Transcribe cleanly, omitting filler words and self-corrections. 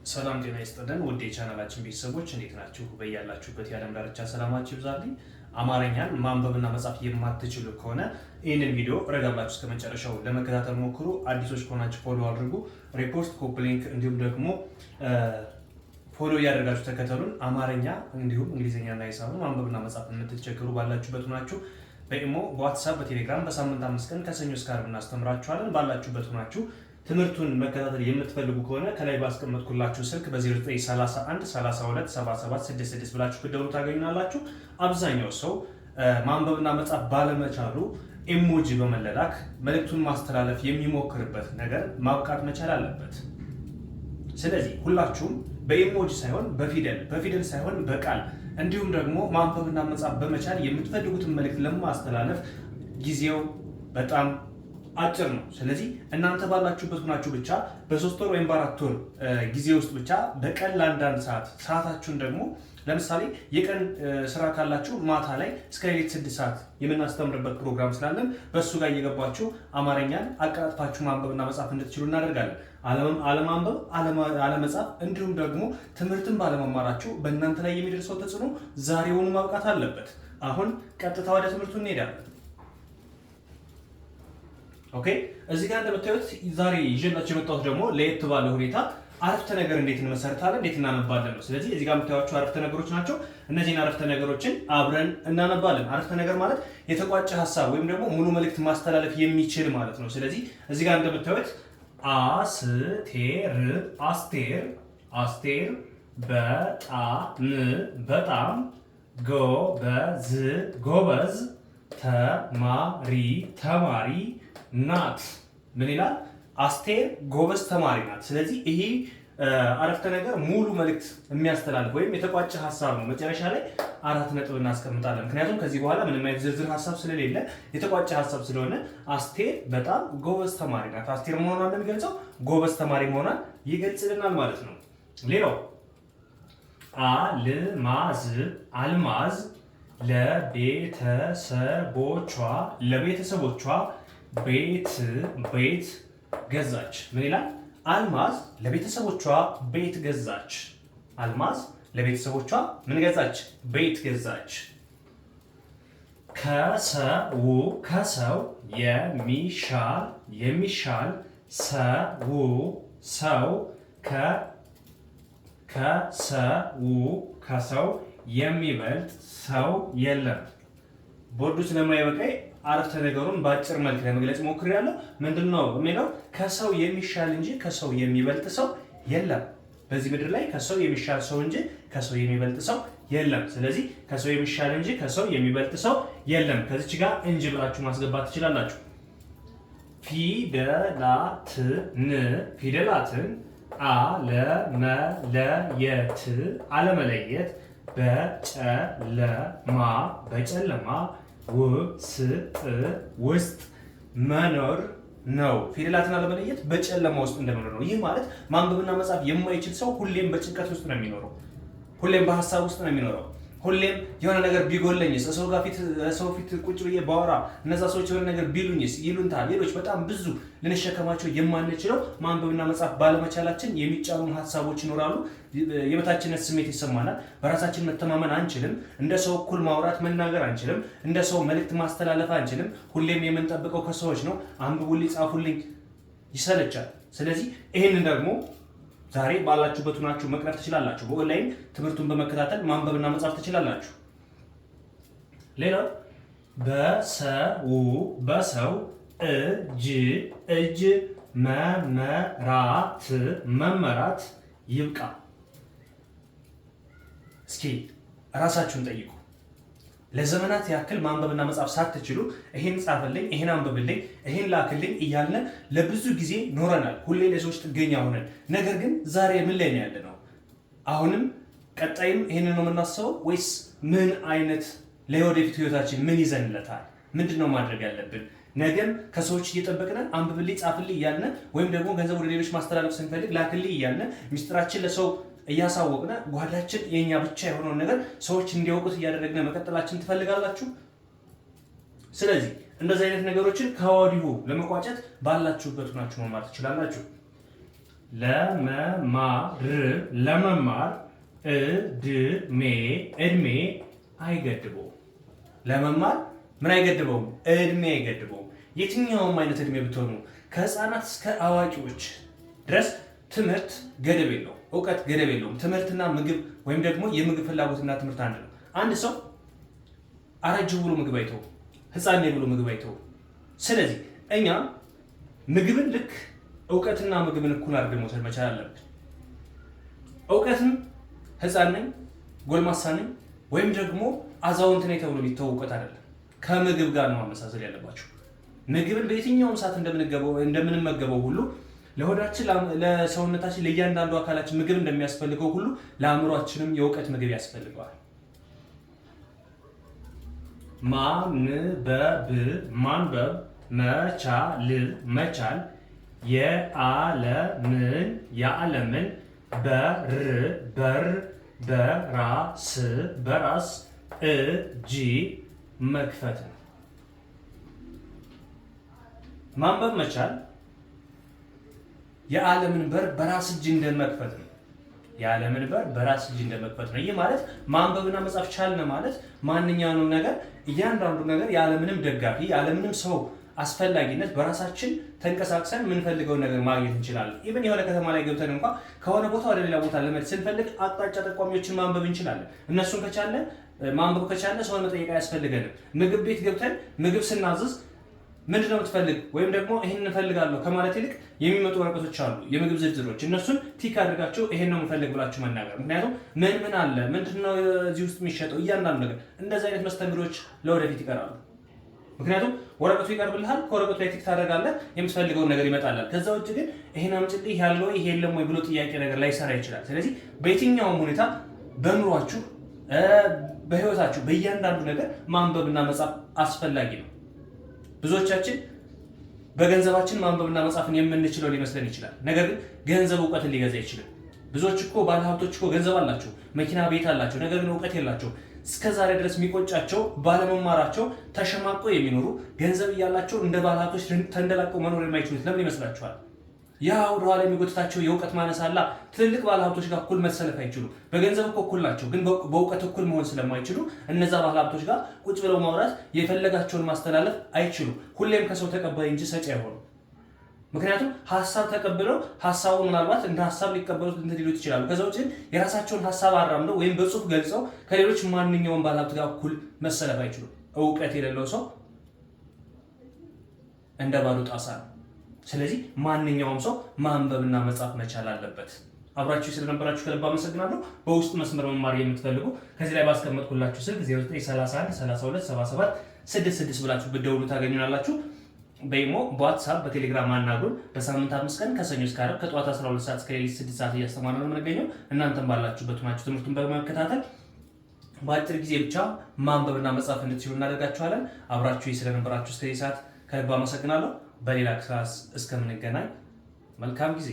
ሰላም ጤና ይስጥልን ውድ የቻናላችን ቤተሰቦች እንዴት ናችሁ? በያላችሁበት የዓለም ዳርቻ ሰላማችሁ ይብዛልኝ። አማርኛን ማንበብና መጻፍ የማትችሉ ከሆነ ይህንን ቪዲዮ ረጋ ብላችሁ እስከ መጨረሻው ለመከታተል ሞክሩ። አዲሶች ከሆናችሁ ፎሎ አድርጉ፣ ሪፖስት፣ ኮፒ ሊንክ እንዲሁም ደግሞ ፎሎ እያደረጋችሁ ተከተሉን። አማርኛ እንዲሁም እንግሊዝኛና ሂሳብን ማንበብና መጻፍ የምትቸገሩ ባላችሁበት ሆናችሁ በኢሞ፣ በዋትስአፕ፣ በቴሌግራም በሳምንት 5 ቀን ከሰኞ እስከ ዓርብ እናስተምራችኋለን። ባላችሁበት ሆናችሁ ትምህርቱን መከታተል የምትፈልጉ ከሆነ ከላይ ባስቀመጥኩላችሁ ስልክ በ0931 32 77 66 ብላችሁ ብትደውሉ ታገኙናላችሁ። አብዛኛው ሰው ማንበብና መጻፍ ባለመቻሉ ኢሞጂ በመላክ መልእክቱን ማስተላለፍ የሚሞክርበት ነገር ማብቃት መቻል አለበት። ስለዚህ ሁላችሁም በኢሞጂ ሳይሆን በፊደል ሳይሆን በቃል እንዲሁም ደግሞ ማንበብና መጻፍ በመቻል የምትፈልጉትን መልእክት ለማስተላለፍ ጊዜው በጣም አጭር ነው። ስለዚህ እናንተ ባላችሁበት ሆናችሁ ብቻ በ3 ወር ወይም በ4 ወር ጊዜ ውስጥ ብቻ በቀን ለአንዳንድ ሰዓታችሁን ደግሞ ለምሳሌ የቀን ስራ ካላችሁ ማታ ላይ እስከ ሌሊት 6 ሰዓት የምናስተምርበት ፕሮግራም ስላለን በእሱ ጋር እየገባችሁ አማርኛን አቀላጥፋችሁ ማንበብና መጻፍ እንድትችሉ እናደርጋለን። አለማንበብ፣ አለመጻፍ እንዲሁም ደግሞ ትምህርትን ባለመማራችሁ በእናንተ ላይ የሚደርሰው ተጽዕኖ ዛሬውኑ ማብቃት አለበት። አሁን ቀጥታ ወደ ትምህርቱ እንሄዳለን። ኦኬ፣ እዚህ ጋር እንደምታዩት ዛሬ ይዤላችሁ የመጣሁት ደግሞ ለየት ባለ ሁኔታ አረፍተ ነገር እንዴት እንመሰርታለን፣ እንዴት እናነባለን ነው። ስለዚህ እዚህ ጋር የምታዩዋቸው አረፍተ ነገሮች ናቸው። እነዚህን አረፍተ ነገሮችን አብረን እናነባለን። አረፍተ ነገር ማለት የተቋጨ ሀሳብ ወይም ደግሞ ሙሉ መልእክት ማስተላለፍ የሚችል ማለት ነው። ስለዚህ እዚህ ጋር እንደምታዩት አስቴር በጣም ጎበዝ ተማሪ ናት። ምን ይላል? አስቴር ጎበዝ ተማሪ ናት። ስለዚህ ይሄ አረፍተ ነገር ሙሉ መልእክት የሚያስተላልፍ ወይም የተቋጨ ሀሳብ ነው። መጨረሻ ላይ 4 ነጥብ እናስቀምጣለን። ምክንያቱም ከዚህ በኋላ ምንም አይነት ዝርዝር ሀሳብ ስለሌለ የተቋጨ ሀሳብ ስለሆነ አስቴር በጣም ጎበዝ ተማሪ ናት። አስቴር መሆኗን እንደሚገልጸው ጎበዝ ተማሪ መሆኗን ይገልጽልናል ማለት ነው። ሌላው አልማዝ ለቤተሰቦቿ ቤት ገዛች። ምን ይላል? አልማዝ ለቤተሰቦቿ ቤት ገዛች። አልማዝ ለቤተሰቦቿ ምን ገዛች? ቤት ገዛች። ከሰው የሚሻል ከሰው የሚበልጥ ሰው የለም። ቦርዱ ስለማይበቃይ አረፍተ ነገሩን በአጭር መልክ ለመግለጽ ሞክሬያለሁ። ምንድነው የሚለው? ከሰው የሚሻል እንጂ ከሰው የሚበልጥ ሰው የለም። በዚህ ምድር ላይ ከሰው የሚሻል ሰው እንጂ ከሰው የሚበልጥ ሰው የለም። ስለዚህ ከሰው የሚሻል እንጂ ከሰው የሚበልጥ ሰው የለም። ከዚች ጋር እንጂ ብላችሁ ማስገባት ትችላላችሁ። ፊደላትን አለመለየት በጨለማ ውስጥ መኖር ነው። ፊደላትን አለመለየት በጨለማ ውስጥ እንደመኖር ነው። ይህ ማለት ማንበብና መጻፍ የማይችል ሰው ሁሌም በጭንቀት ውስጥ ነው የሚኖረው። ሁሌም በሀሳብ ውስጥ ነው የሚኖረው። ሁሌም የሆነ ነገር ቢጎለኝስ፣ ሰው ፊት ቁጭ ብዬ ባወራ እነዛ ሰዎች የሆነ ነገር ቢሉኝስ፣ ይሉንታ፣ ሌሎች በጣም ብዙ ልንሸከማቸው የማንችለው ማንበብና መጻፍ ባለመቻላችን የሚጫኑን ሀሳቦች ይኖራሉ። የበታችነት ስሜት ይሰማናል። በራሳችን መተማመን አንችልም። እንደ ሰው እኩል ማውራት መናገር አንችልም። እንደ ሰው መልእክት ማስተላለፍ አንችልም። ሁሌም የምንጠብቀው ከሰዎች ነው። አንብቡልኝ፣ ጻፉልኝ፣ ይሰለቻል። ስለዚህ ይህንን ደግሞ ዛሬ ባላችሁበት ሆናችሁ መቅረብ ትችላላችሁ። በኦንላይን ትምህርቱን በመከታተል ማንበብና መጻፍ ትችላላችሁ። ሌላው በሰው እጅ መመራት ይብቃ። እስኪ ራሳችሁን ጠይቁ። ለዘመናት ያክል ማንበብና መጻፍ ሳትችሉ ይሄን ጻፈልኝ፣ ይሄን አንብብልኝ፣ ይሄን ላክልኝ እያልን ለብዙ ጊዜ ኖረናል። ሁሌ ለሰዎች ጥገኛ ሆነን። ነገር ግን ዛሬ ምን ላይ ነው ያለነው? አሁንም ቀጣይም ይሄንን ነው የምናስበው ወይስ ምን አይነት ለወደፊት ህይወታችን ምን ይዘንለታል? ምንድነው ማድረግ ያለብን? ነገም ከሰዎች እየጠበቅን አንብብልኝ፣ ጻፍልኝ እያልን ወይም ደግሞ ገንዘብ ወደ ሌሎች ማስተላለፍ ስንፈልግ ላክልኝ እያልን ሚስጥራችን ለሰው እያሳወቅነ ጓዳችን የኛ ብቻ የሆነውን ነገር ሰዎች እንዲያውቁት እያደረግነ መቀጠላችን ትፈልጋላችሁ? ስለዚህ እንደዚህ አይነት ነገሮችን ከወዲሁ ለመቋጨት ባላችሁበት ሆናችሁ መማር ትችላላችሁ። ለመማር እድሜ አይገድበውም። ለመማር ምን አይገድበውም? እድሜ አይገድበውም። የትኛውም አይነት እድሜ ብትሆኑ ከህፃናት እስከ አዋቂዎች ድረስ ትምህርት ገደብ የለውም። እውቀት ገደብ የለውም። ትምህርትና ምግብ ወይም ደግሞ የምግብ ፍላጎትና ትምህርት አንድ ነው። አንድ ሰው አረጅው ብሎ ምግብ አይተው፣ ህፃን ነኝ ብሎ ምግብ አይተው። ስለዚህ እኛ ምግብን ልክ እውቀትና ምግብን እኩል አድርገን መውሰድ መቻል አለብን። እውቀትም ህፃን ነኝ፣ ጎልማሳ ነኝ ወይም ደግሞ አዛውንት ነኝ ተብሎ የሚተው እውቀት አይደለም። ከምግብ ጋር ነው ማመሳሰል ያለባችሁ። ምግብን በየትኛውም ሰዓት እንደምንመገበው ሁሉ ለሆዳችን፣ ለሰውነታችን፣ ለእያንዳንዱ አካላችን ምግብ እንደሚያስፈልገው ሁሉ ለአእምሯችንም የእውቀት ምግብ ያስፈልገዋል። ማንበብ መቻል የዓለምን በራስ እጅ መክፈት ነው። ማንበብ መቻል የዓለምን በር በራስ እጅ እንደመክፈት ነው። የዓለምን በር በራስ እጅ እንደመክፈት ነው። ይህ ማለት ማንበብና መጻፍ ቻልን ማለት ማንኛውንም ነገር እያንዳንዱ ነገር የዓለምንም ደጋፊ የዓለምንም ሰው አስፈላጊነት በራሳችን ተንቀሳቅሰን የምንፈልገውን ነገር ማግኘት እንችላለን። ኢቭን የሆነ ከተማ ላይ ገብተን እንኳን ከሆነ ቦታ ወደ ሌላ ቦታ ለመሄድ ስንፈልግ አቅጣጫ ጠቋሚዎችን ማንበብ እንችላለን። እነሱን ማንበብ ከቻለ ሰውን መጠየቅ አያስፈልገንም። ምግብ ቤት ገብተን ምግብ ስናዝዝ ምንድን ነው የምትፈልግ ወይም ደግሞ ይሄን እንፈልጋለሁ ከማለት ይልቅ የሚመጡ ወረቀቶች አሉ፣ የምግብ ዝርዝሮች። እነሱን ቲክ አድርጋችሁ ይሄን ነው የምፈልግ ብላችሁ መናገር። ምክንያቱም ምን አለ፣ ምንድነው እዚህ ውስጥ የሚሸጠው እያንዳንዱ ነገር። እንደዚህ አይነት መስተንግዶች ለወደፊት ይቀራሉ። ምክንያቱም ወረቀቱ ይቀርብልሃል፣ ከወረቀቱ ላይ ቲክ ታደርጋለህ፣ የምትፈልገውን ነገር ይመጣላል። ከዛ ውጭ ግን ይሄን አምጪልኝ ያለው ይሄ የለም ወይ ብሎ ጥያቄ ነገር ላይሰራ ይችላል። ስለዚህ በየትኛውም ሁኔታ በኑሯችሁ፣ በህይወታችሁ፣ በእያንዳንዱ ነገር ማንበብና መጻፍ አስፈላጊ ነው። ብዙዎቻችን በገንዘባችን ማንበብና መጻፍን የምንችለው ሊመስለን ይችላል። ነገር ግን ገንዘብ እውቀትን ሊገዛ አይችልም። ብዙዎች እኮ ባለሀብቶች እኮ ገንዘብ አላቸው፣ መኪና፣ ቤት አላቸው፣ ነገር ግን እውቀት የላቸው። እስከዛሬ ድረስ የሚቆጫቸው ባለመማራቸው ተሸማቀው የሚኖሩ ገንዘብ እያላቸው እንደ ባለሀብቶች ተንደላቀው መኖር የማይችሉት ለምን ይመስላችኋል? ያ ወደኋላ የሚጎትታቸው የእውቀት ማነስ አላ። ትልልቅ ባለሀብቶች ጋር እኩል መሰለፍ አይችሉም። በገንዘብ እኮ እኩል ናቸው፣ ግን በእውቀት እኩል መሆን ስለማይችሉ እነዛ ባለሀብቶች ጋር ቁጭ ብለው ማውራት፣ የፈለጋቸውን ማስተላለፍ አይችሉም። ሁሌም ከሰው ተቀባይ እንጂ ሰጪ አይሆኑም። ምክንያቱም ሀሳብ ተቀብለው ሀሳቡን ምናልባት እንደ ሀሳብ ሊቀበሉት ሊሉት ይችላሉ። ከዛ ውጭ የራሳቸውን ሀሳብ አራምደው ወይም በጽሁፍ ገልጸው ከሌሎች ማንኛውም ባለሀብት ጋር እኩል መሰለፍ አይችሉም። እውቀት የሌለው ሰው እንደ ባዶ ጣሳ ነው። ስለዚህ ማንኛውም ሰው ማንበብና መጻፍ መቻል አለበት። አብራችሁ ስለነበራችሁ ከልብ አመሰግናለሁ። በውስጥ መስመር መማር የምትፈልጉ ከዚህ ላይ ባስቀመጥኩላችሁ ስልክ 0931 32 77 66 ብላችሁ ብትደውሉ ታገኙናላችሁ። በኢሞ፣ በዋትስአፕ፣ በቴሌግራም አናግሩን። በሳምንት 5 ቀን ከሰኞ እስከ ዓርብ ከጠዋት 12 ሰዓት እስከ ሌሊት 6 ሰዓት እያስተማርን ነው የምንገኘው። እናንተም ባላችሁበት ሆናችሁ ትምህርቱን በመከታተል በአጭር ጊዜ ብቻ ማንበብና መጻፍ እንድትችሉ እናደርጋችኋለን። አብራችሁ ስለነበራችሁ እስከዚህ ሰዓት ከልብ አመሰግናለሁ። በሌላ ክላስ እስከምንገናኝ መልካም ጊዜ